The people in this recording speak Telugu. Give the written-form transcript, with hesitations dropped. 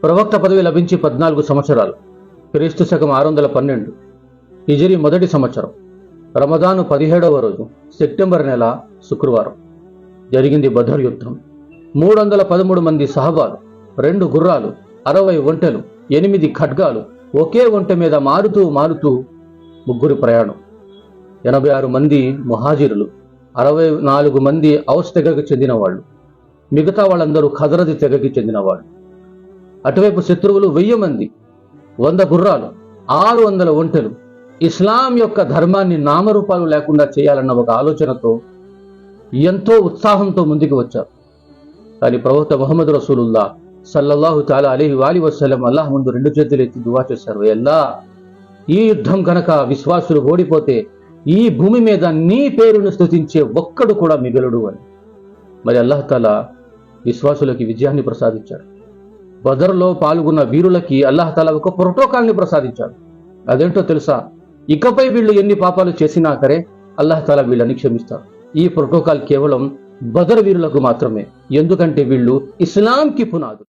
ప్రవక్త పదవి లభించి 14 సంవత్సరాలు. క్రీస్తు శకం 612, హిజరీ మొదటి సంవత్సరం, రమదాను 17వ రోజు, సెప్టెంబర్ నెల, శుక్రవారం జరిగింది బదర్ యుద్ధం. 313 మంది సహబాలు, 2 గుర్రాలు, 60 ఒంటెలు, 8 ఖడ్గాలు, ఒకే ఒంటె మీద మారుతూ ముగ్గురి ప్రయాణం. 86 మంది ముహాజిరులు, 64 మంది ఔస్ తెగకు చెందిన వాళ్ళు, మిగతా వాళ్ళందరూ ఖజరజు తెగకి చెందిన వాళ్ళు. అటువైపు శత్రువులు 1000 మంది, 100 గుర్రాలు, 600 ఒంటెలు. ఇస్లాం యొక్క ధర్మాన్ని నామరూపాలు లేకుండా చేయాలన్న ఒక ఆలోచనతో ఎంతో ఉత్సాహంతో ముందుకు వచ్చారు. కానీ ప్రవక్త ముహమ్మద్ రసూలుల్లా సల్లల్లాహు తఆలా అలైహి వసల్లం అల్లాహ్ ముందు 2 చేతులు ఎత్తి దువా చేశారు, అల్లా, ఈ యుద్ధం కనుక విశ్వాసులు ఓడిపోతే ఈ భూమి మీద నీ పేరును స్తుతించే ఒక్కడు కూడా మిగలడు అని. మరి అల్లాహ్ తఆలా విశ్వాసులకి విజయాన్ని ప్రసాదించాడు. బదర్లో పాల్గొన్న వీరులకి అల్లాహ్ తఆలా ఒక ప్రోటోకాల్ని ప్రసాదించాడు. అదేంటో తెలుసా? ఇకపై వీళ్ళు ఎన్ని పాపాలు చేసినా సరే అల్లాహ్ తఆలా వీళ్ళని క్షమిస్తారు. ఈ ప్రోటోకాల్ కేవలం బదర్ వీరులకు మాత్రమే. ఎందుకంటే వీళ్ళు ఇస్లాంకి పునాదులు.